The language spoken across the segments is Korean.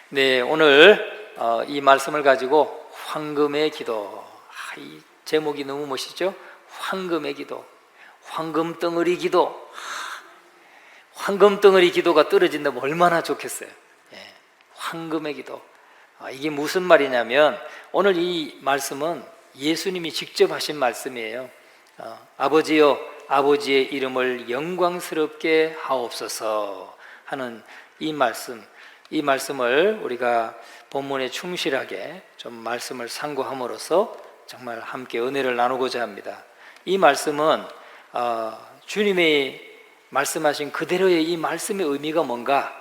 네, 오늘 이 말씀을 가지고 황금의 기도, 이 제목이 너무 멋있죠? 황금의 기도, 황금덩어리 기도. 황금덩어리 기도가 떨어진다면 얼마나 좋겠어요. 황금의 기도. 이게 무슨 말이냐면 오늘 이 말씀은 예수님이 직접 하신 말씀이에요. 아버지여, 아버지의 이름을 영광스럽게 하옵소서 하는 이 말씀을 우리가 본문에 충실하게 좀 말씀을 상고함으로써 정말 함께 은혜를 나누고자 합니다. 이 말씀은 주님이 말씀하신 그대로의 이 말씀의 의미가 뭔가,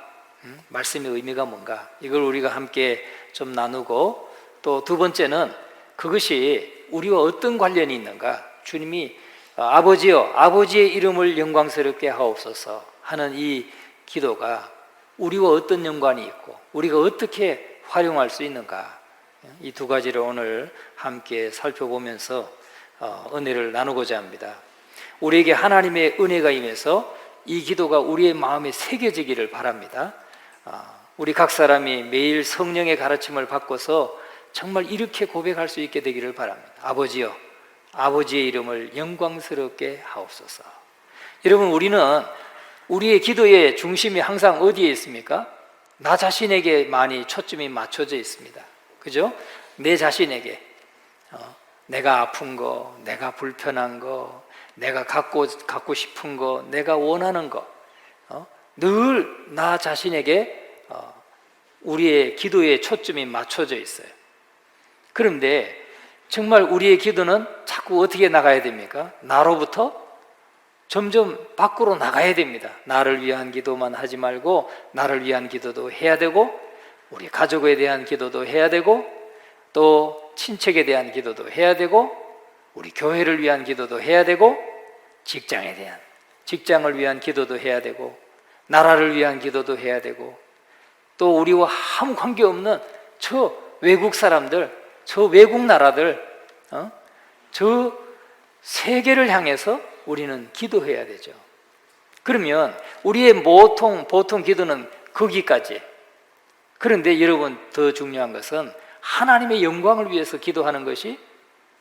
말씀의 의미가 뭔가, 이걸 우리가 함께 좀 나누고, 또 두 번째는 그것이 우리와 어떤 관련이 있는가. 주님이 아버지여, 아버지의 이름을 영광스럽게 하옵소서 하는 이 기도가 우리와 어떤 연관이 있고 우리가 어떻게 활용할 수 있는가, 이 두 가지를 오늘 함께 살펴보면서 은혜를 나누고자 합니다. 우리에게 하나님의 은혜가 임해서 이 기도가 우리의 마음에 새겨지기를 바랍니다. 우리 각 사람이 매일 성령의 가르침을 받고서 정말 이렇게 고백할 수 있게 되기를 바랍니다. 아버지여, 아버지의 이름을 영광스럽게 하옵소서. 여러분, 우리의 기도의 중심이 항상 어디에 있습니까? 나 자신에게 많이 초점이 맞춰져 있습니다. 그죠? 내 자신에게, 내가 아픈 거, 내가 불편한 거, 내가 갖고 싶은 거, 내가 원하는 거, 늘 나 자신에게 우리의 기도의 초점이 맞춰져 있어요. 그런데 정말 우리의 기도는 자꾸 어떻게 나가야 됩니까? 나로부터 점점 밖으로 나가야 됩니다. 나를 위한 기도만 하지 말고 나를 위한 기도도 해야 되고, 우리 가족에 대한 기도도 해야 되고, 또 친척에 대한 기도도 해야 되고, 우리 교회를 위한 기도도 해야 되고, 직장을 위한 기도도 해야 되고, 나라를 위한 기도도 해야 되고, 또 우리와 아무 관계없는 저 외국 사람들, 저 외국 나라들, 저 세계를 향해서 우리는 기도해야 되죠. 그러면 우리의 보통 기도는 거기까지. 그런데 여러분, 더 중요한 것은 하나님의 영광을 위해서 기도하는 것이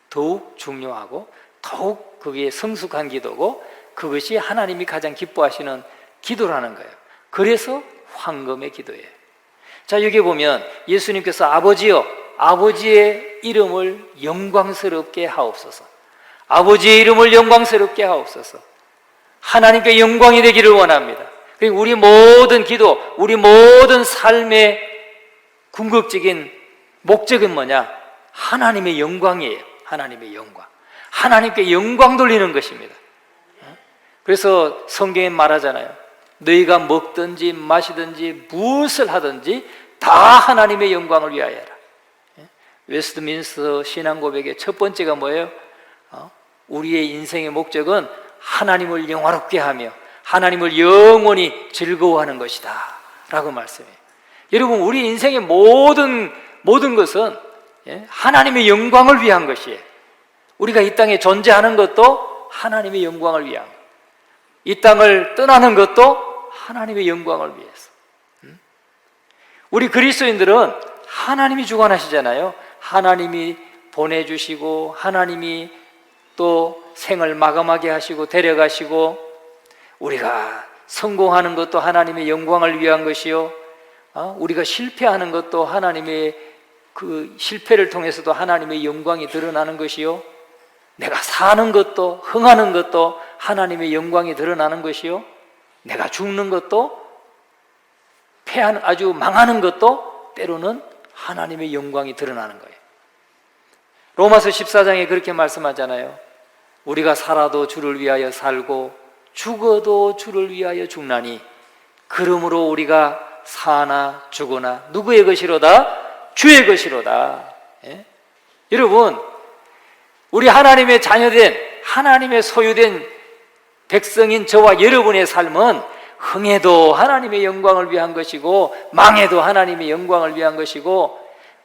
더욱 중요하고 더욱 그게 성숙한 기도고, 그것이 하나님이 가장 기뻐하시는 기도라는 거예요. 그래서 황금의 기도예요. 자, 여기 보면 예수님께서 아버지여, 아버지의 이름을 영광스럽게 하옵소서. 아버지의 이름을 영광스럽게 하옵소서. 하나님께 영광이 되기를 원합니다. 그리고 우리 모든 기도, 우리 모든 삶의 궁극적인 목적은 뭐냐? 하나님의 영광이에요. 하나님의 영광. 하나님께 영광 돌리는 것입니다. 그래서 성경에 말하잖아요. 너희가 먹든지 마시든지 무엇을 하든지 다 하나님의 영광을 위하여 하라. 웨스트민스터 신앙 고백의 첫 번째가 뭐예요? 우리의 인생의 목적은 하나님을 영화롭게 하며 하나님을 영원히 즐거워하는 것이다 라고 말씀해요. 여러분, 우리 인생의 모든 것은 하나님의 영광을 위한 것이에요. 우리가 이 땅에 존재하는 것도 하나님의 영광을 위한 거예요. 이 땅을 떠나는 것도 하나님의 영광을 위해서. 우리 그리스도인들은 하나님이 주관하시잖아요. 하나님이 보내주시고, 하나님이 또 생을 마감하게 하시고 데려가시고, 우리가 성공하는 것도 하나님의 영광을 위한 것이요, 우리가 실패하는 것도 하나님의 그 실패를 통해서도 하나님의 영광이 드러나는 것이요, 내가 사는 것도 흥하는 것도 하나님의 영광이 드러나는 것이요, 내가 죽는 것도 아주 망하는 것도 때로는 하나님의 영광이 드러나는 거예요. 로마서 14장에 그렇게 말씀하잖아요. 우리가 살아도 주를 위하여 살고 죽어도 주를 위하여 죽나니 그러므로 우리가 사나 죽으나 누구의 것이로다? 주의 것이로다. 여러분, 우리 하나님의 자녀된, 하나님의 소유된 백성인 저와 여러분의 삶은 흥해도 하나님의 영광을 위한 것이고 망해도 하나님의 영광을 위한 것이고,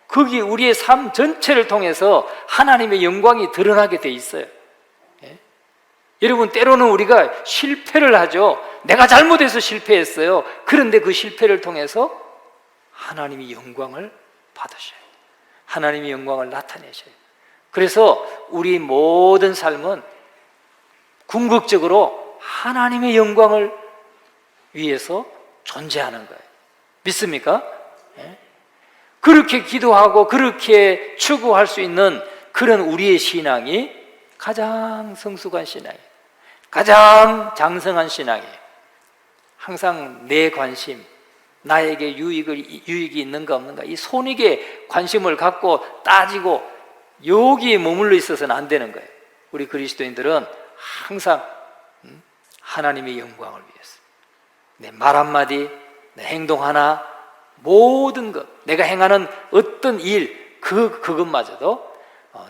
거기 우리의 삶 전체를 통해서 하나님의 영광이 드러나게 돼 있어요. 여러분, 때로는 우리가 실패를 하죠. 내가 잘못해서 실패했어요. 그런데 그 실패를 통해서 하나님이 영광을 받으셔요. 하나님이 영광을 나타내셔요. 그래서 우리 모든 삶은 궁극적으로 하나님의 영광을 위해서 존재하는 거예요. 믿습니까? 예? 그렇게 기도하고 그렇게 추구할 수 있는 그런 우리의 신앙이 가장 성숙한 신앙이에요. 가장 장성한 신앙이에요. 항상 내 관심, 나에게 유익이 있는가 없는가, 이 손익에 관심을 갖고 따지고 여기에 머물러 있어서는 안 되는 거예요. 우리 그리스도인들은 항상 하나님의 영광을 위해서 내 말 한마디, 내 행동 하나, 모든 것, 내가 행하는 어떤 일, 그것마저도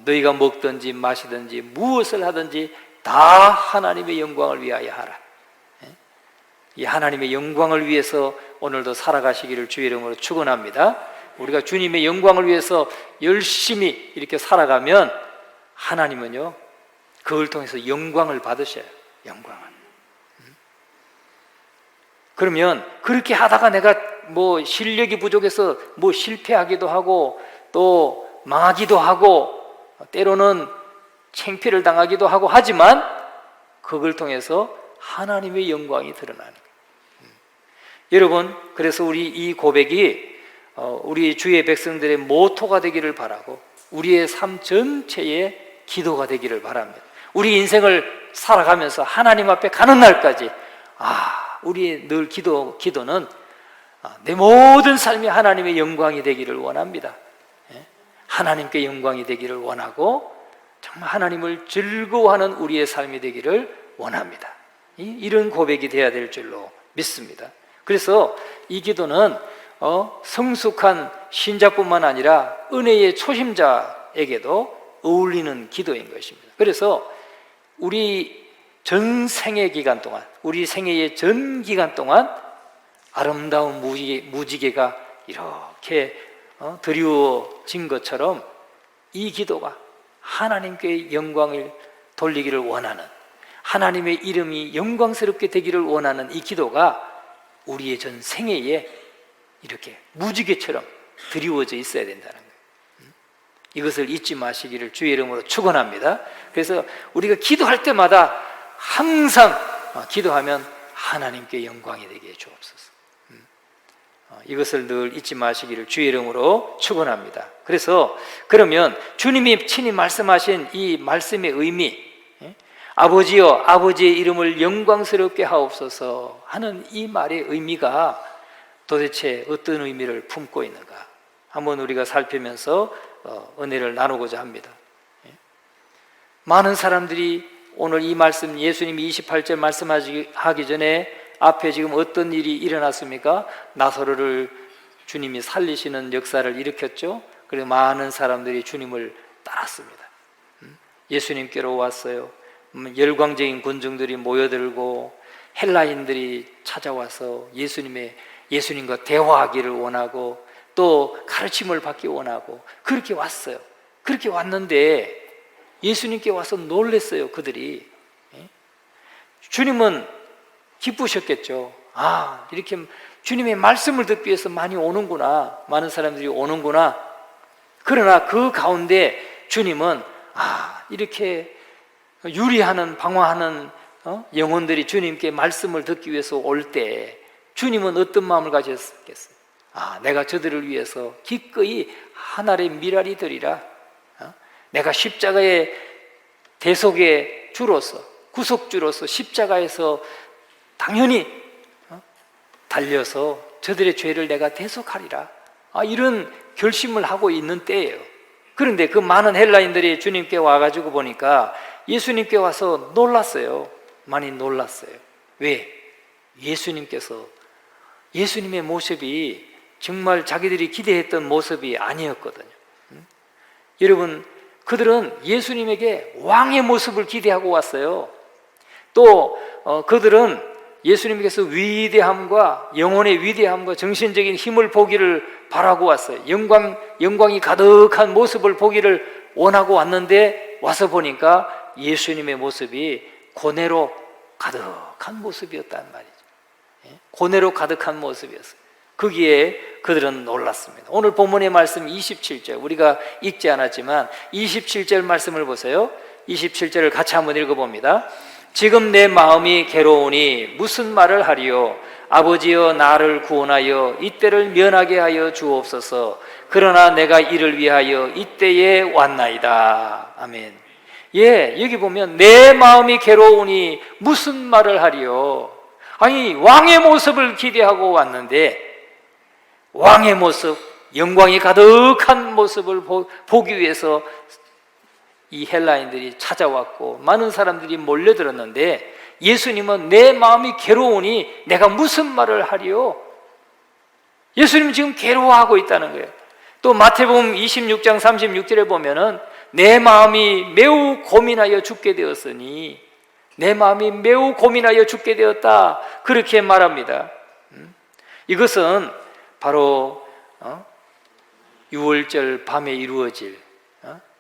너희가 먹든지 마시든지 무엇을 하든지 다 하나님의 영광을 위하여 하라. 이 하나님의 영광을 위해서 오늘도 살아가시기를 주의 이름으로 축원합니다. 우리가 주님의 영광을 위해서 열심히 이렇게 살아가면 하나님은요, 그걸 통해서 영광을 받으셔요. 영광을. 그러면 그렇게 하다가 내가 뭐 실력이 부족해서 뭐 실패하기도 하고 또 망하기도 하고 때로는 창피를 당하기도 하고 하지만 그걸 통해서 하나님의 영광이 드러나는 거예요. 여러분, 그래서 우리 이 고백이 우리 주의 백성들의 모토가 되기를 바라고 우리의 삶 전체의 기도가 되기를 바랍니다. 우리 인생을 살아가면서 하나님 앞에 가는 날까지 우리의 늘 기도는 내 모든 삶이 하나님의 영광이 되기를 원합니다. 하나님께 영광이 되기를 원하고 정말 하나님을 즐거워하는 우리의 삶이 되기를 원합니다. 이런 고백이 되어야 될 줄로 믿습니다. 그래서 이 기도는 성숙한 신자뿐만 아니라 은혜의 초심자에게도 어울리는 기도인 것입니다. 그래서 우리 전 생애 기간 동안, 우리 생애의 전 기간 동안 아름다운 무지개가 이렇게 드리워진 것처럼 이 기도가 하나님께 영광을 돌리기를 원하는, 하나님의 이름이 영광스럽게 되기를 원하는 이 기도가 우리의 전 생애에 이렇게 무지개처럼 드리워져 있어야 된다는 거예요. 이것을 잊지 마시기를 주의 이름으로 축원합니다. 그래서 우리가 기도할 때마다 항상 기도하면 하나님께 영광이 되게 해 주옵소서. 이것을 늘 잊지 마시기를 주의 이름으로 축원합니다. 그래서 그러면 주님이 친히 말씀하신 이 말씀의 의미, 아버지여 아버지의 이름을 영광스럽게 하옵소서 하는 이 말의 의미가 도대체 어떤 의미를 품고 있는가 한번 우리가 살피면서 은혜를 나누고자 합니다. 많은 사람들이 오늘 이 말씀, 예수님이 28절 말씀하기 전에 앞에 지금 어떤 일이 일어났습니까? 나사로를 주님이 살리시는 역사를 일으켰죠. 그래서 많은 사람들이 주님을 따랐습니다. 예수님께로 왔어요. 열광적인 군중들이 모여들고 헬라인들이 찾아와서 예수님과 대화하기를 원하고 또 가르침을 받기 원하고 그렇게 왔어요. 그렇게 왔는데 예수님께 와서 놀랐어요. 그들이. 주님은 기쁘셨겠죠. 이렇게 주님의 말씀을 듣기 위해서 많이 오는구나, 많은 사람들이 오는구나. 그러나 그 가운데 주님은 이렇게 유리하는, 방황하는 영혼들이 주님께 말씀을 듣기 위해서 올 때 주님은 어떤 마음을 가졌겠어요? 내가 저들을 위해서 기꺼이 하늘의 미랄이 되리라. 내가 십자가의 대속의 주로서, 구속주로서 십자가에서 당연히 달려서 저들의 죄를 내가 대속하리라. 이런 결심을 하고 있는 때예요. 그런데 그 많은 헬라인들이 주님께 와가지고 보니까 예수님께 와서 놀랐어요. 많이 놀랐어요. 왜? 예수님의 모습이 정말 자기들이 기대했던 모습이 아니었거든요. 여러분, 그들은 예수님에게 왕의 모습을 기대하고 왔어요. 또 그들은 예수님께서 위대함과 영혼의 위대함과 정신적인 힘을 보기를 바라고 왔어요. 영광이 가득한 모습을 보기를 원하고 왔는데 와서 보니까 예수님의 모습이 고뇌로 가득한 모습이었단 말이죠. 고뇌로 가득한 모습이었어요. 거기에 그들은 놀랐습니다. 오늘 본문의 말씀 27절, 우리가 읽지 않았지만 27절 말씀을 보세요. 27절을 같이 한번 읽어봅니다. 지금 내 마음이 괴로우니 무슨 말을 하리요? 아버지여, 나를 구원하여 이때를 면하게 하여 주옵소서. 그러나 내가 이를 위하여 이때에 왔나이다. 아멘. 예, 여기 보면 내 마음이 괴로우니 무슨 말을 하리요? 아니, 왕의 모습을 기대하고 왔는데 왕의 모습, 영광이 가득한 모습을 보기 위해서 이 헬라인들이 찾아왔고 많은 사람들이 몰려들었는데 예수님은 내 마음이 괴로우니 내가 무슨 말을 하리요? 예수님은 지금 괴로워하고 있다는 거예요. 또 마태복음 26장 36절에 보면은 내 마음이 매우 고민하여 죽게 되었으니, 내 마음이 매우 고민하여 죽게 되었다, 그렇게 말합니다. 이것은 바로 유월절 밤에 이루어질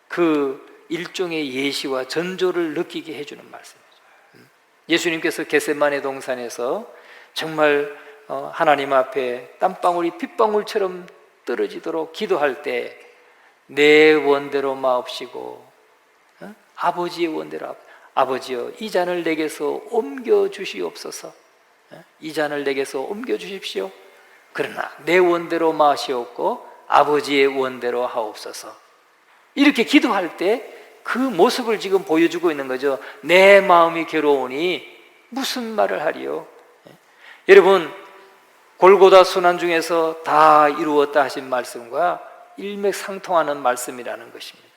그 일종의 예시와 전조를 느끼게 해주는 말씀이죠. 예수님께서 겟세마네 동산에서 정말 하나님 앞에 땀방울이 핏방울처럼 떨어지도록 기도할 때 내 원대로 마옵시고 아버지의 원대로, 아버지여 이 잔을 내게서 옮겨주시옵소서, 이 잔을 내게서 옮겨주십시오. 그러나 내 원대로 마시옵고 아버지의 원대로 하옵소서. 이렇게 기도할 때 그 모습을 지금 보여주고 있는 거죠. 내 마음이 괴로우니 무슨 말을 하리요? 여러분, 골고다 순환 중에서 다 이루었다 하신 말씀과 일맥상통하는 말씀이라는 것입니다.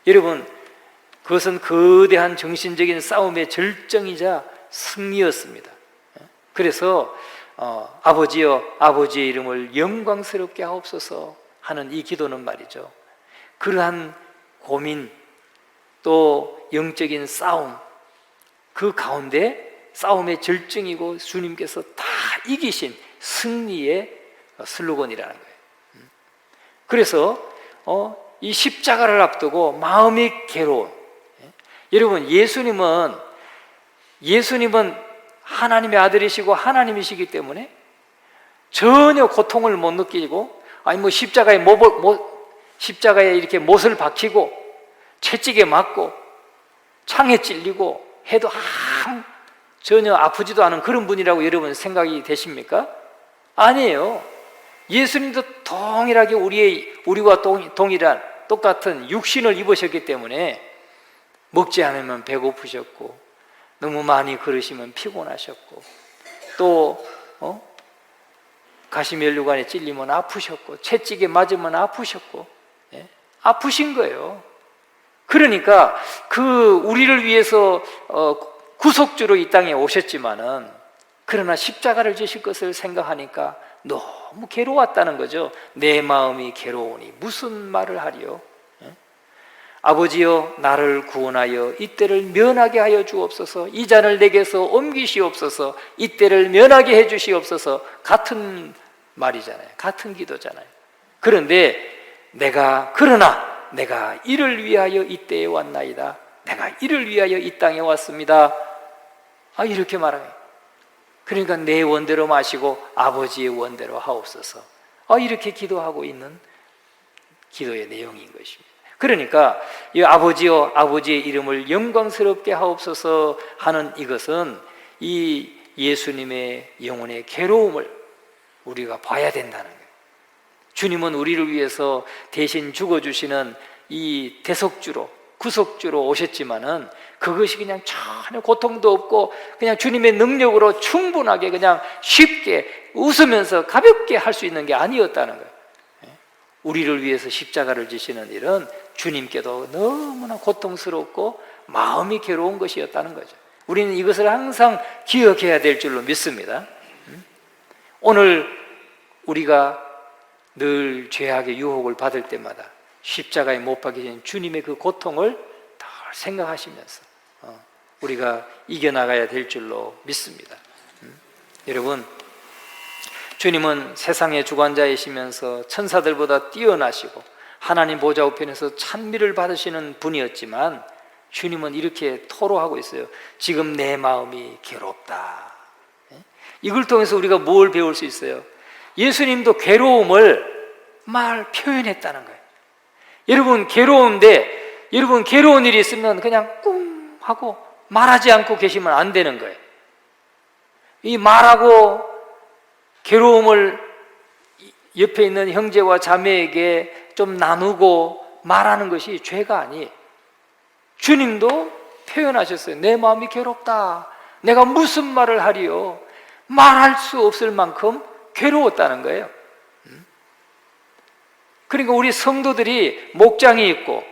여러분, 그것은 거대한 정신적인 싸움의 절정이자 승리였습니다. 그래서 아버지여, 아버지의 이름을 영광스럽게 하옵소서 하는 이 기도는 말이죠, 그러한 고민, 또 영적인 싸움, 그 가운데 싸움의 절정이고 주님께서 다 이기신 승리의 슬로건이라는 거예요. 그래서 이 십자가를 앞두고 마음이 괴로운, 여러분, 예수님은 하나님의 아들이시고 하나님이시기 때문에 전혀 고통을 못 느끼고, 아니 뭐 십자가에 이렇게 못을 박히고 채찍에 맞고 창에 찔리고 해도 전혀 아프지도 않은 그런 분이라고 여러분 생각이 되십니까? 아니에요. 예수님도 동일하게 우리와 동일한 똑같은 육신을 입으셨기 때문에 먹지 않으면 배고프셨고, 너무 많이 걸으시면 피곤하셨고, 또 가시면류관에 찔리면 아프셨고, 채찍에 맞으면 아프셨고, 아프신 거예요. 그러니까 우리를 위해서 구속주로 이 땅에 오셨지만은, 그러나 십자가를 지실 것을 생각하니까 너무 괴로웠다는 거죠. 내 마음이 괴로우니 무슨 말을 하리요? 아버지여, 나를 구원하여 이때를 면하게 하여 주옵소서. 이 잔을 내게서 옮기시옵소서. 이때를 면하게 해 주시옵소서. 같은 말이잖아요. 같은 기도잖아요. 그러나 내가 이를 위하여 이때에 왔나이다. 내가 이를 위하여 이 땅에 왔습니다. 이렇게 말합니다. 그러니까 내 원대로 마시고 아버지의 원대로 하옵소서. 이렇게 기도하고 있는 기도의 내용인 것입니다. 그러니까 이 아버지여, 아버지의 이름을 영광스럽게 하옵소서 하는 이것은 이 예수님의 영혼의 괴로움을 우리가 봐야 된다는 거예요. 주님은 우리를 위해서 대신 죽어주시는 이 대속주로, 구속주로 오셨지만은 그것이 그냥 전혀 고통도 없고 그냥 주님의 능력으로 충분하게 그냥 쉽게 웃으면서 가볍게 할 수 있는 게 아니었다는 거예요. 우리를 위해서 십자가를 지시는 일은 주님께도 너무나 고통스럽고 마음이 괴로운 것이었다는 거죠. 우리는 이것을 항상 기억해야 될 줄로 믿습니다. 오늘 우리가 늘 죄악의 유혹을 받을 때마다 십자가에 못 박히신 주님의 그 고통을 더 생각하시면서 우리가 이겨나가야 될 줄로 믿습니다. 여러분, 주님은 세상의 주관자이시면서 천사들보다 뛰어나시고 하나님 보좌 우편에서 찬미를 받으시는 분이었지만 주님은 이렇게 토로하고 있어요. 지금 내 마음이 괴롭다. 이걸 통해서 우리가 뭘 배울 수 있어요? 예수님도 괴로움을 표현했다는 거예요. 여러분 괴로운데, 여러분 괴로운 일이 있으면 그냥 꿍 하고 말하지 않고 계시면 안 되는 거예요. 이 말하고 괴로움을 옆에 있는 형제와 자매에게 좀 나누고 말하는 것이 죄가 아니에요. 주님도 표현하셨어요. 내 마음이 괴롭다. 내가 무슨 말을 하리요? 말할 수 없을 만큼 괴로웠다는 거예요. 그러니까 우리 성도들이 목장이 있고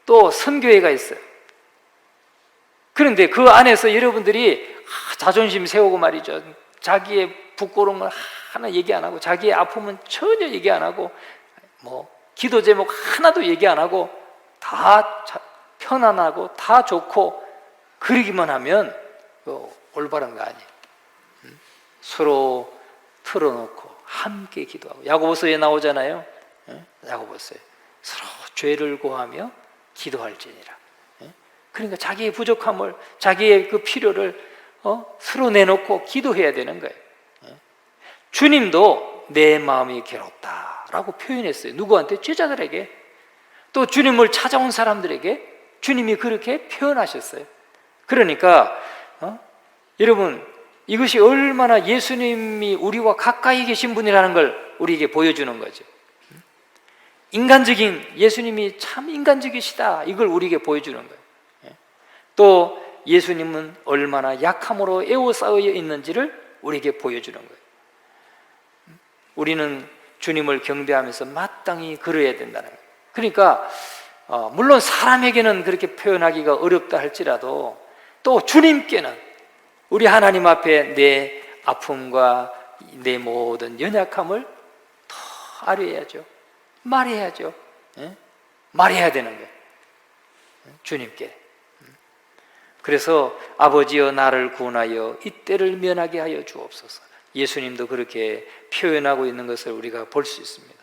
또 선교회가 있어요. 그런데 그 안에서 여러분들이 자존심 세우고 말이죠, 자기의 부끄러운 걸 하나 얘기 안 하고, 자기의 아픔은 전혀 얘기 안 하고, 뭐 기도 제목 하나도 얘기 안 하고, 다 편안하고 다 좋고 그러기만 하면 올바른 거 아니에요. 서로 털어놓고 함께 기도하고, 야고보서에 나오잖아요. 야고보서에 서로 죄를 고하며 기도할지니라. 그러니까 자기의 부족함을, 자기의 그 필요를 서로 내놓고 기도해야 되는 거예요. 주님도 내 마음이 괴롭다라고 표현했어요. 누구한테? 제자들에게. 또 주님을 찾아온 사람들에게 주님이 그렇게 표현하셨어요. 그러니까 여러분, 이것이 얼마나 예수님이 우리와 가까이 계신 분이라는 걸 우리에게 보여주는 거죠. 인간적인, 예수님이 참 인간적이시다, 이걸 우리에게 보여주는 거예요. 또 예수님은 얼마나 약함으로 에워싸여 있는지를 우리에게 보여주는 거예요. 우리는 주님을 경배하면서 마땅히 그러해야 된다는 거예요. 그러니까 물론 사람에게는 그렇게 표현하기가 어렵다 할지라도 또 주님께는, 우리 하나님 앞에 내 아픔과 내 모든 연약함을 더 아뢰야죠. 말해야죠. 말해야 되는 거예요. 주님께. 그래서 아버지여 나를 구원하여 이때를 면하게 하여 주옵소서. 예수님도 그렇게 표현하고 있는 것을 우리가 볼 수 있습니다.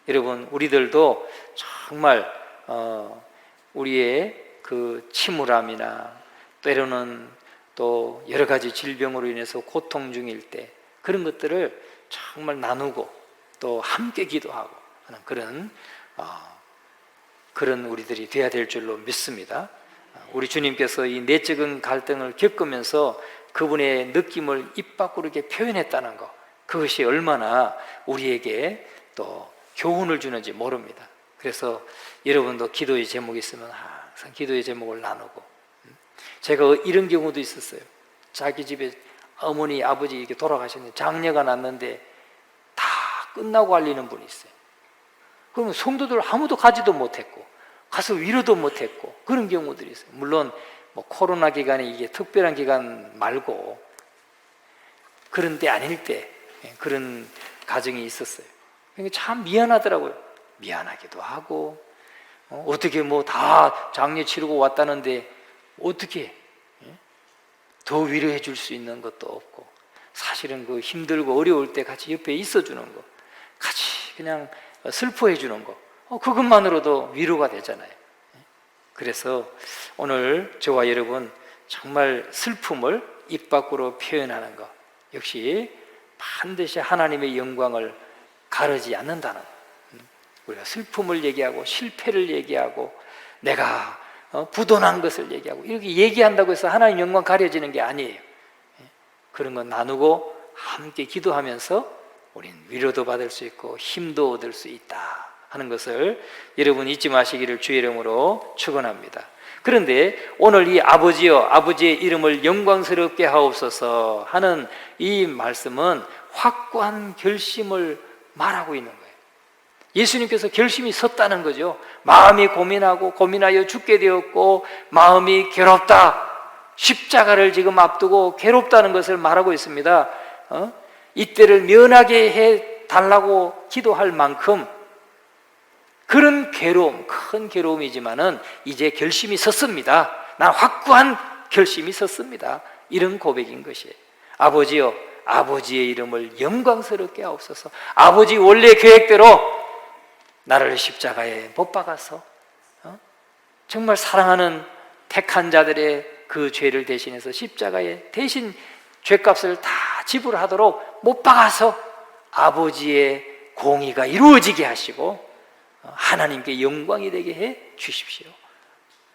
여러분, 우리들도 정말 우리의 그 침울함이나 때로는 또 여러 가지 질병으로 인해서 고통 중일 때 그런 것들을 정말 나누고 또 함께 기도하고 하는 그런 우리들이 돼야 될 줄로 믿습니다. 우리 주님께서 이 내적인 갈등을 겪으면서 그분의 느낌을 입 밖으로 이렇게 표현했다는 것, 그것이 얼마나 우리에게 또 교훈을 주는지 모릅니다. 그래서 여러분도 기도의 제목이 있으면 항상 기도의 제목을 나누고, 제가 이런 경우도 있었어요. 자기 집에 어머니, 아버지 이렇게 돌아가셨는데 장례가 났는데 다 끝나고 알리는 분이 있어요. 그러면 성도들 아무도 가지도 못했고 가서 위로도 못했고 그런 경우들이 있어요. 물론 뭐 코로나 기간에 이게 특별한 기간 말고 그런 때 아닐 때 그런 가정이 있었어요. 그러니까 참 미안하더라고요. 미안하기도 하고 어떻게 뭐 다 장례 치르고 왔다는데 어떻게 더 위로해 줄 수 있는 것도 없고, 사실은 그 힘들고 어려울 때 같이 옆에 있어주는 거, 같이 그냥 슬퍼해 주는 거, 그것만으로도 위로가 되잖아요. 그래서 오늘 저와 여러분 정말 슬픔을 입 밖으로 표현하는 것, 역시 반드시 하나님의 영광을 가르지 않는다는 것. 우리가 슬픔을 얘기하고 실패를 얘기하고 내가 부도난 것을 얘기하고 이렇게 얘기한다고 해서 하나님 영광 가려지는 게 아니에요. 그런 건 나누고 함께 기도하면서 우린 위로도 받을 수 있고 힘도 얻을 수 있다 하는 것을 여러분 잊지 마시기를 주의 이름으로 축원합니다. 그런데 오늘 이 아버지여 아버지의 이름을 영광스럽게 하옵소서 하는 이 말씀은 확고한 결심을 말하고 있는 거예요. 예수님께서 결심이 섰다는 거죠. 마음이 고민하여 죽게 되었고 마음이 괴롭다, 십자가를 지금 앞두고 괴롭다는 것을 말하고 있습니다. 이때를 면하게 해달라고 기도할 만큼 그런 괴로움, 큰 괴로움이지만은 이제 결심이 섰습니다. 난 확고한 결심이 섰습니다. 이런 고백인 것이에요. 아버지여 아버지의 이름을 영광스럽게 하옵소서. 아버지 원래 계획대로 나를 십자가에 못 박아서 정말 사랑하는 택한 자들의 그 죄를 대신해서 십자가에 대신 죄값을 다 지불하도록 못 박아서 아버지의 공의가 이루어지게 하시고 하나님께 영광이 되게 해 주십시오.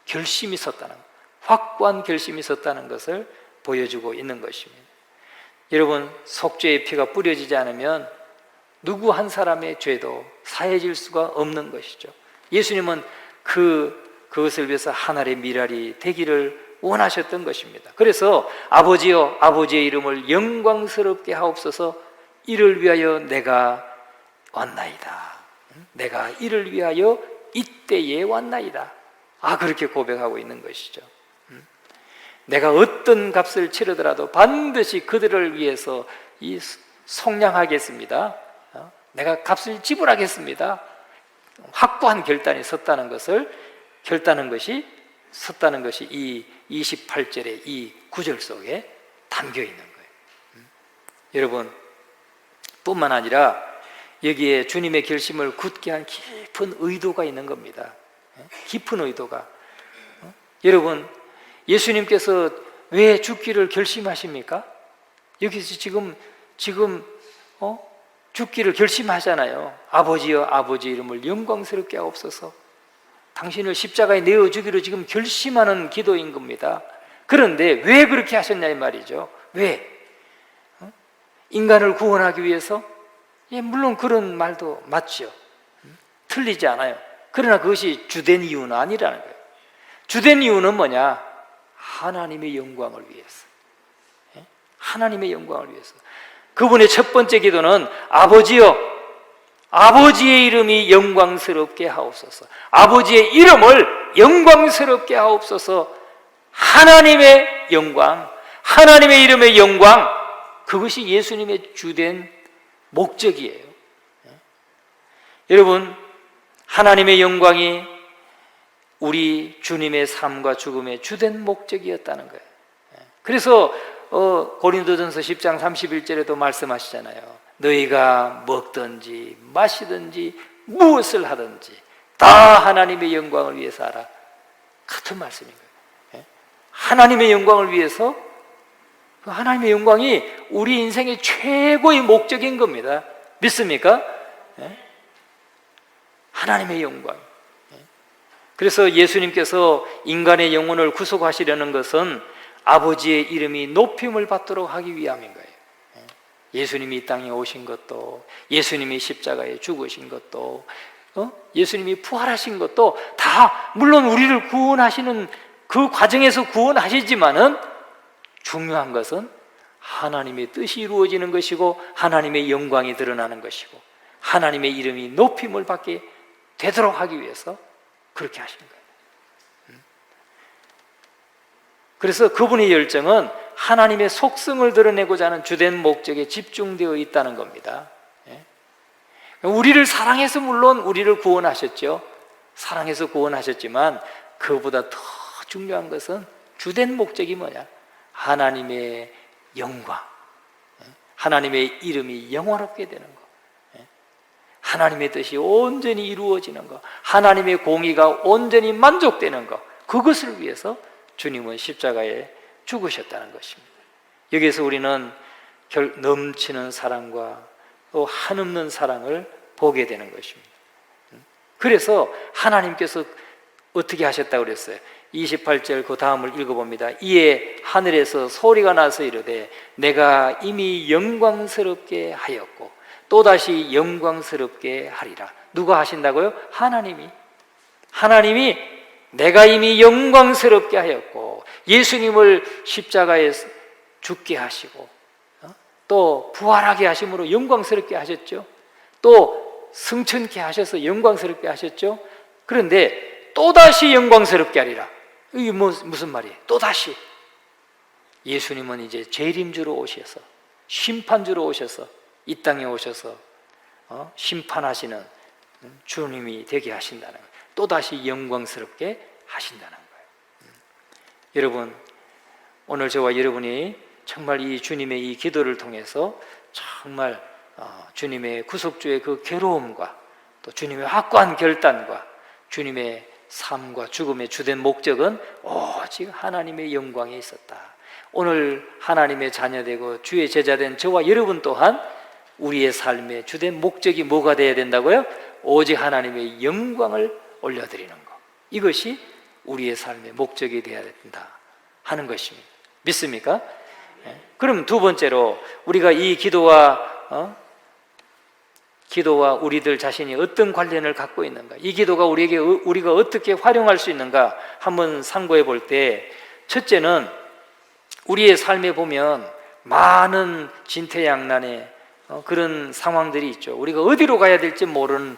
결심이 섰다는 것, 확고한 결심이 섰다는 것을 보여주고 있는 것입니다. 여러분, 속죄의 피가 뿌려지지 않으면 누구 한 사람의 죄도 사해질 수가 없는 것이죠. 예수님은 그것을 위해서 하늘의 미랄이 되기를 원하셨던 것입니다. 그래서 아버지여, 아버지의 이름을 영광스럽게 하옵소서. 이를 위하여 내가 왔나이다. 내가 이를 위하여 이때에 왔나이다. 그렇게 고백하고 있는 것이죠. 내가 어떤 값을 치르더라도 반드시 그들을 위해서 속량하겠습니다. 내가 값을 지불하겠습니다. 확고한 결단이 섰다는 것이 이 28절의 이 구절 속에 담겨 있는 거예요. 여러분, 뿐만 아니라 여기에 주님의 결심을 굳게 한 깊은 의도가 있는 겁니다. 깊은 의도가. 여러분, 예수님께서 왜 죽기를 결심하십니까? 여기서 지금 죽기를 결심하잖아요. 아버지여, 아버지 이름을 영광스럽게 하옵소서. 당신을 십자가에 내어주기로 지금 결심하는 기도인 겁니다. 그런데 왜 그렇게 하셨냐 이 말이죠. 왜? 인간을 구원하기 위해서? 물론 그런 말도 맞죠. 틀리지 않아요. 그러나 그것이 주된 이유는 아니라는 거예요. 주된 이유는 뭐냐? 하나님의 영광을 위해서. 하나님의 영광을 위해서. 그분의 첫 번째 기도는 아버지여, 아버지의 이름이 영광스럽게 하옵소서. 아버지의 이름을 영광스럽게 하옵소서. 하나님의 영광, 하나님의 이름의 영광, 그것이 예수님의 주된 목적이에요. 여러분, 하나님의 영광이 우리 주님의 삶과 죽음의 주된 목적이었다는 거예요. 그래서 고린도전서 10장 31절에도 말씀하시잖아요. 너희가 먹든지 마시든지 무엇을 하든지 다 하나님의 영광을 위해서 하라. 같은 말씀인 거예요. 하나님의 영광을 위해서, 하나님의 영광이 우리 인생의 최고의 목적인 겁니다. 믿습니까? 하나님의 영광. 그래서 예수님께서 인간의 영혼을 구속하시려는 것은 아버지의 이름이 높임을 받도록 하기 위함인 거예요. 예수님이 이 땅에 오신 것도, 예수님이 십자가에 죽으신 것도, 예수님이 부활하신 것도 다 물론 우리를 구원하시는 그 과정에서 구원하시지만은 중요한 것은 하나님의 뜻이 이루어지는 것이고 하나님의 영광이 드러나는 것이고 하나님의 이름이 높임을 받게 되도록 하기 위해서 그렇게 하신 거예요. 그래서 그분의 열정은 하나님의 속성을 드러내고자 하는 주된 목적에 집중되어 있다는 겁니다. 우리를 사랑해서 물론 우리를 구원하셨죠. 사랑해서 구원하셨지만 그보다 더 중요한 것은 주된 목적이 뭐냐? 하나님의 영광, 하나님의 이름이 영원롭게 되는 것, 하나님의 뜻이 온전히 이루어지는 것, 하나님의 공의가 온전히 만족되는 것, 그것을 위해서 주님은 십자가에 죽으셨다는 것입니다. 여기에서 우리는 넘치는 사랑과 또 한없는 사랑을 보게 되는 것입니다. 그래서 하나님께서 어떻게 하셨다고 그랬어요? 28절 그 다음을 읽어봅니다. 이에 하늘에서 소리가 나서 이르되 내가 이미 영광스럽게 하였고 또다시 영광스럽게 하리라. 누가 하신다고요? 하나님이 내가 이미 영광스럽게 하였고 예수님을 십자가에 죽게 하시고 또 부활하게 하심으로 영광스럽게 하셨죠. 또 승천케 하셔서 영광스럽게 하셨죠. 그런데 또다시 영광스럽게 하리라. 이게 무슨 말이에요? 또다시 예수님은 이제 재림주로 오셔서 심판주로 오셔서 이 땅에 오셔서 심판하시는 주님이 되게 하신다는 거예요. 또다시 영광스럽게 하신다는 거예요. 여러분, 오늘 저와 여러분이 정말 이 주님의 이 기도를 통해서 정말 주님의 구속주의 그 괴로움과 또 주님의 확고한 결단과 주님의 삶과 죽음의 주된 목적은 오직 하나님의 영광에 있었다. 오늘 하나님의 자녀되고 주의 제자된 저와 여러분 또한 우리의 삶의 주된 목적이 뭐가 되어야 된다고요? 오직 하나님의 영광을 올려드리는 것. 이것이 우리의 삶의 목적이 되어야 된다 하는 것입니다. 믿습니까? 그럼 두 번째로 우리가 이 기도와 우리들 자신이 어떤 관련을 갖고 있는가, 이 기도가 우리가 어떻게 활용할 수 있는가 한번 상고해 볼 때, 첫째는 우리의 삶에 보면 많은 진퇴양난의 그런 상황들이 있죠. 우리가 어디로 가야 될지 모르는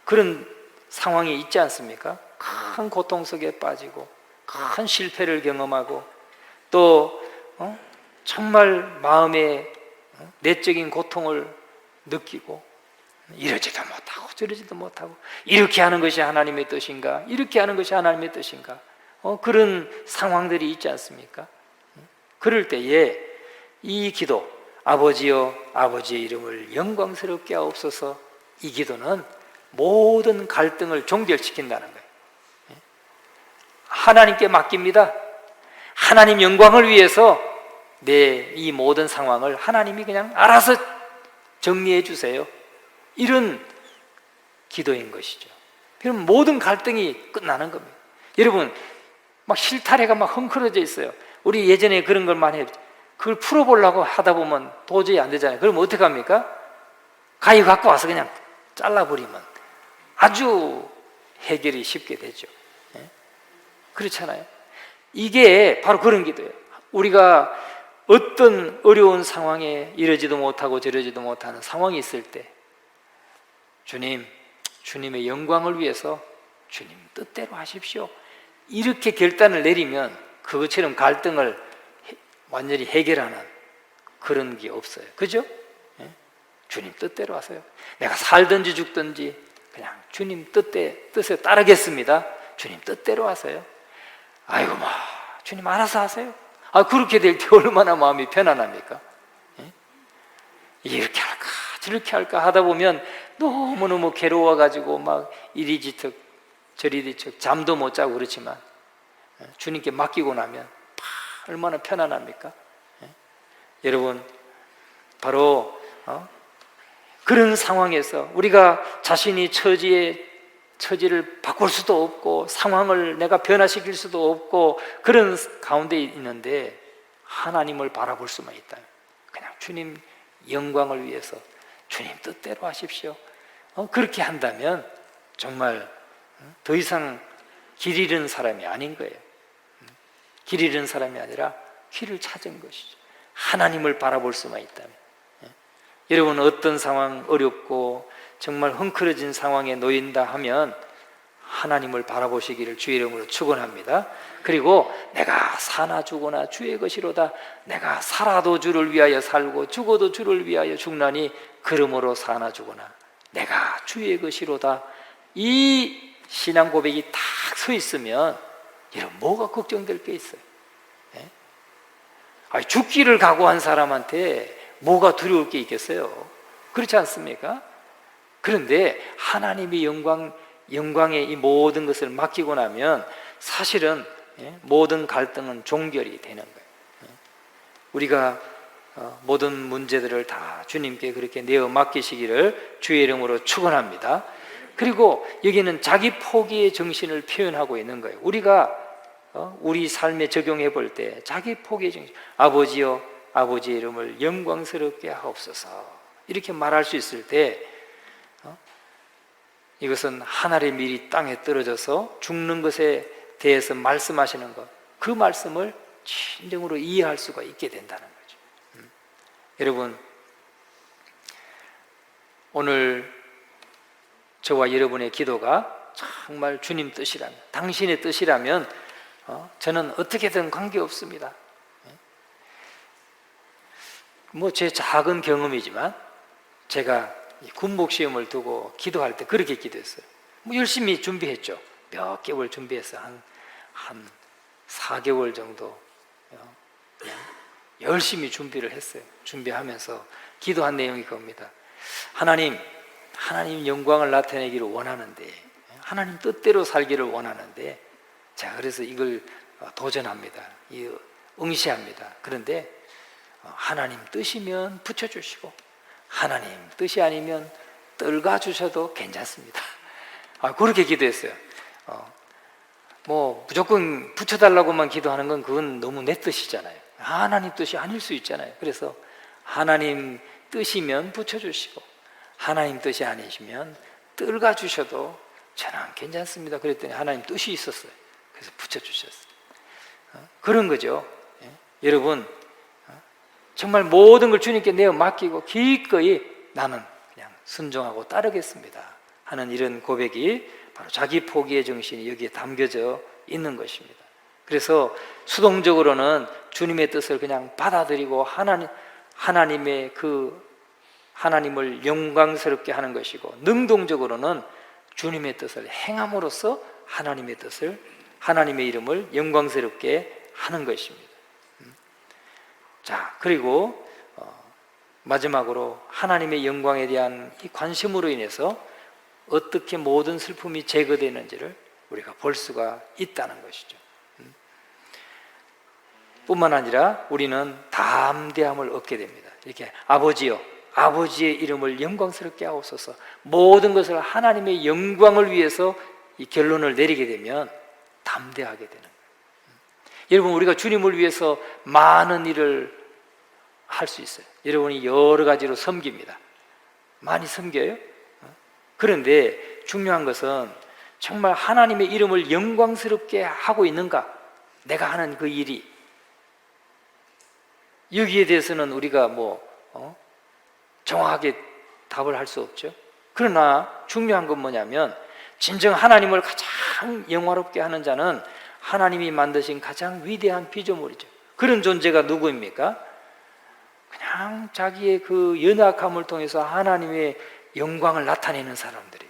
그런 상황이 있지 않습니까? 큰 고통 속에 빠지고 큰 실패를 경험하고 또 정말 마음에 내적인 고통을 느끼고 이러지도 못하고 저러지도 못하고, 이렇게 하는 것이 하나님의 뜻인가, 이렇게 하는 것이 하나님의 뜻인가, 그런 상황들이 있지 않습니까? 그럴 때에 이 기도, 아버지여 아버지의 이름을 영광스럽게 하옵소서, 이 기도는 모든 갈등을 종결시킨다는 거예요. 하나님께 맡깁니다. 하나님 영광을 위해서 내 이 모든 상황을 하나님이 그냥 알아서 정리해 주세요, 이런 기도인 것이죠. 그럼 모든 갈등이 끝나는 겁니다. 여러분, 막 실타래가 막 헝클어져 있어요. 우리 예전에 그런 걸 많이 했죠. 그걸 풀어보려고 하다 보면 도저히 안 되잖아요. 그럼 어떻게 합니까? 가위 갖고 와서 그냥 잘라버리면 아주 해결이 쉽게 되죠. 그렇잖아요. 이게 바로 그런 기도예요. 우리가 어떤 어려운 상황에 이러지도 못하고 저러지도 못하는 상황이 있을 때, 주님의 영광을 위해서 주님 뜻대로 하십시오, 이렇게 결단을 내리면 그것처럼 갈등을 완전히 해결하는 그런 게 없어요. 그죠? 주님 뜻대로 하세요. 내가 살든지 죽든지 그냥 주님 뜻에 따르겠습니다. 주님 뜻대로 하세요. 아이고 주님 알아서 하세요. 그렇게 될 때 얼마나 마음이 편안합니까? 이렇게 할까 저렇게 할까 하다 보면 너무너무 괴로워가지고 막 이리 뒤척 저리 뒤척 잠도 못 자고 그렇지만 주님께 맡기고 나면 얼마나 편안합니까? 여러분, 바로 그런 상황에서 우리가 자신이 처지를 바꿀 수도 없고 상황을 내가 변화시킬 수도 없고 그런 가운데 있는데 하나님을 바라볼 수만 있다. 그냥 주님 영광을 위해서 주님 뜻대로 하십시오. 그렇게 한다면 정말 더 이상 길 잃은 사람이 아닌 거예요. 길 잃은 사람이 아니라 길을 찾은 것이죠. 하나님을 바라볼 수만 있다면. 여러분, 어떤 상황 어렵고 정말 헝클어진 상황에 놓인다 하면 하나님을 바라보시기를 주의 이름으로 축원합니다. 그리고 내가 사나 죽으나 주의 것이로다, 내가 살아도 주를 위하여 살고 죽어도 주를 위하여 죽나니 그러므로 사나 죽으나 내가 주의 것이로다, 이 신앙 고백이 딱 서 있으면 여러분, 뭐가 걱정될 게 있어요? 죽기를 각오한 사람한테 뭐가 두려울 게 있겠어요? 그렇지 않습니까? 그런데 하나님의 영광의 이 모든 것을 맡기고 나면 사실은 모든 갈등은 종결이 되는 거예요. 우리가 모든 문제들을 다 주님께 그렇게 내어 맡기시기를 주의 이름으로 축원합니다. 그리고 여기는 자기 포기의 정신을 표현하고 있는 거예요. 우리가 우리 삶에 적용해 볼 때 자기 포기의 정신, 아버지여 아버지의 이름을 영광스럽게 하옵소서, 이렇게 말할 수 있을 때 이것은 하늘의 밀이 땅에 떨어져서 죽는 것에 대해서 말씀하시는 것, 그 말씀을 진정으로 이해할 수가 있게 된다는 거죠. 여러분, 오늘 저와 여러분의 기도가 정말 주님 뜻이라면, 당신의 뜻이라면 저는 어떻게든 관계없습니다. 제 작은 경험이지만 제가 군복 시험을 두고 기도할 때 그렇게 기도했어요. 열심히 준비했죠. 몇 개월 준비해서 한 4개월 정도 그냥 열심히 준비를 했어요. 준비하면서 기도한 내용이 그겁니다. 하나님 영광을 나타내기를 원하는데, 하나님 뜻대로 살기를 원하는데, 자, 그래서 이걸 도전합니다. 응시합니다. 그런데 하나님 뜻이면 붙여주시고 하나님 뜻이 아니면 떨가 주셔도 괜찮습니다. 그렇게 기도했어요. 뭐 무조건 붙여달라고만 기도하는 건 그건 너무 내 뜻이잖아요. 하나님 뜻이 아닐 수 있잖아요. 그래서 하나님 뜻이면 붙여주시고 하나님 뜻이 아니시면 떨가 주셔도 저는 괜찮습니다. 그랬더니 하나님 뜻이 있었어요. 그래서 붙여주셨어요. 그런 거죠. 여러분, 정말 모든 걸 주님께 내어 맡기고 기꺼이 나는 그냥 순종하고 따르겠습니다 하는 이런 고백이 바로 자기 포기의 정신이 여기에 담겨져 있는 것입니다. 그래서 수동적으로는 주님의 뜻을 그냥 받아들이고 하나님의 하나님을 영광스럽게 하는 것이고, 능동적으로는 주님의 뜻을 행함으로써 하나님의 이름을 영광스럽게 하는 것입니다. 자, 그리고 마지막으로 하나님의 영광에 대한 이 관심으로 인해서 어떻게 모든 슬픔이 제거되는지를 우리가 볼 수가 있다는 것이죠. 뿐만 아니라 우리는 담대함을 얻게 됩니다. 이렇게 아버지여, 아버지의 이름을 영광스럽게 하옵소서, 모든 것을 하나님의 영광을 위해서 이 결론을 내리게 되면 담대하게 되는 거예요. 여러분, 우리가 주님을 위해서 많은 일을 할 수 있어요. 여러분이 여러 가지로 섬깁니다. 많이 섬겨요. 그런데 중요한 것은 정말 하나님의 이름을 영광스럽게 하고 있는가? 내가 하는 그 일이. 여기에 대해서는 우리가 정확하게 답을 할 수 없죠. 그러나 중요한 건 뭐냐면, 진정 하나님을 가장 영화롭게 하는 자는 하나님이 만드신 가장 위대한 피조물이죠. 그런 존재가 누구입니까? 그냥 자기의 그 연약함을 통해서 하나님의 영광을 나타내는 사람들이.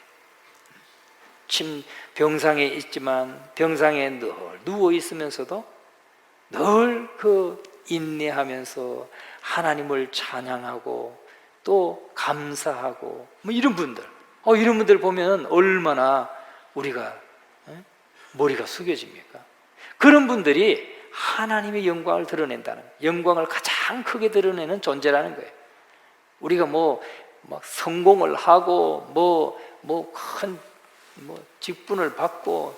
병상에 있지만 병상에 늘 누워 있으면서도 늘 그 인내하면서 하나님을 찬양하고 또 감사하고 이런 분들 보면 얼마나 우리가 머리가 숙여집니까? 그런 분들이 하나님의 영광을 드러낸다는, 영광을 가장 크게 드러내는 존재라는 거예요. 우리가 막 성공을 하고 큰 직분을 받고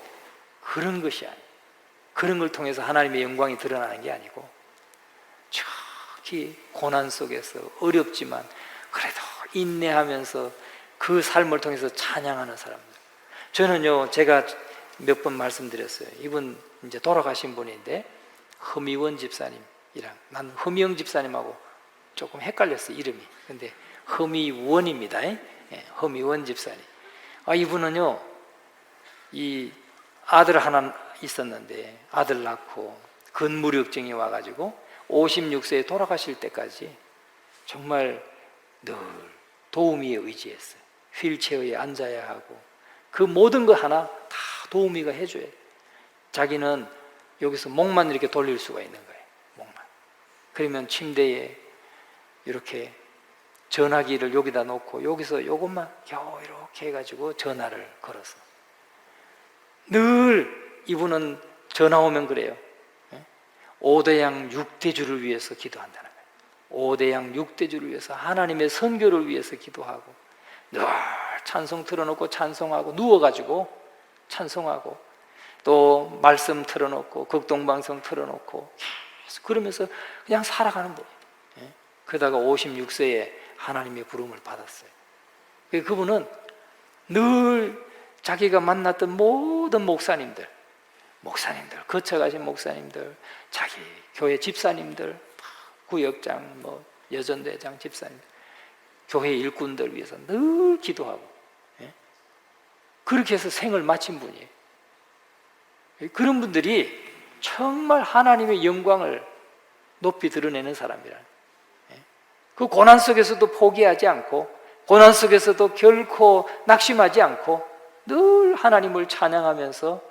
그런 것이 아니에요. 그런 걸 통해서 하나님의 영광이 드러나는 게 아니고, 특히 고난 속에서 어렵지만 그래도 인내하면서 그 삶을 통해서 찬양하는 사람들. 저는요, 제가 몇 번 말씀드렸어요. 이분 이제 돌아가신 분인데, 허미원 집사님이랑, 난 허미영 집사님하고 조금 헷갈렸어요, 이름이. 근데 허미원입니다. 허미원 집사님. 이분은요, 이 아들 하나 있었는데 아들 낳고 근무력증이 와가지고 56세에 돌아가실 때까지 정말 늘 도우미에 의지했어요. 휠체어에 앉아야 하고 그 모든 거 하나 다 도우미가 해줘야 돼요. 자기는 여기서 목만 이렇게 돌릴 수가 있는 거예요. 목만. 그러면 침대에 이렇게 전화기를 여기다 놓고 여기서 요것만 겨우 이렇게 해가지고 전화를 걸어서 늘 이분은 전화 오면 그래요. 5대양 6대주를 위해서 기도한다는 거예요. 5대양 6대주를 위해서, 하나님의 선교를 위해서 기도하고 늘 찬송 틀어놓고 찬송하고, 누워가지고 찬송하고, 또 말씀 틀어놓고 극동방송 틀어놓고 계속 그러면서 그냥 살아가는 거예요. 그러다가 56세에 하나님의 부름을 받았어요. 그분은 늘 자기가 만났던 모든 목사님들, 거쳐가신 목사님들, 자기 교회 집사님들, 구역장, 여전대장 집사님, 교회 일꾼들 위해서 늘 기도하고, 그렇게 해서 생을 마친 분이에요. 그런 분들이 정말 하나님의 영광을 높이 드러내는 사람이라. 그 고난 속에서도 포기하지 않고, 고난 속에서도 결코 낙심하지 않고 늘 하나님을 찬양하면서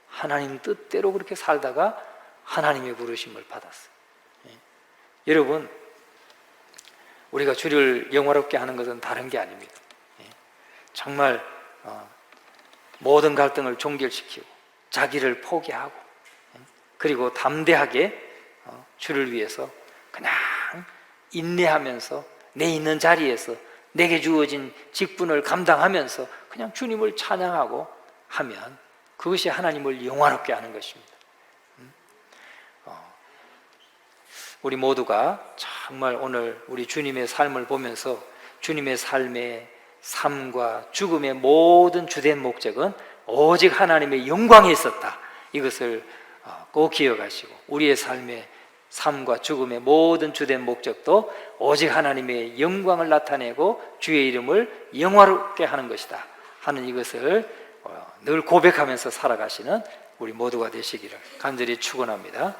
하나님 뜻대로 그렇게 살다가 하나님의 부르심을 받았어요. 여러분, 우리가 주를 영화롭게 하는 것은 다른 게 아닙니다. 정말 모든 갈등을 종결시키고 자기를 포기하고, 그리고 담대하게 주를 위해서 그냥 인내하면서 내 있는 자리에서 내게 주어진 직분을 감당하면서 그냥 주님을 찬양하고 하면 그것이 하나님을 영화롭게 하는 것입니다. 우리 모두가 정말 오늘 우리 주님의 삶을 보면서 주님의 삶의 삶과 죽음의 모든 주된 목적은 오직 하나님의 영광에 있었다. 이것을 꼭 기억하시고 우리의 삶의 삶과 죽음의 모든 주된 목적도 오직 하나님의 영광을 나타내고 주의 이름을 영화롭게 하는 것이다 하는 이것을 늘 고백하면서 살아가시는 우리 모두가 되시기를 간절히 축원합니다.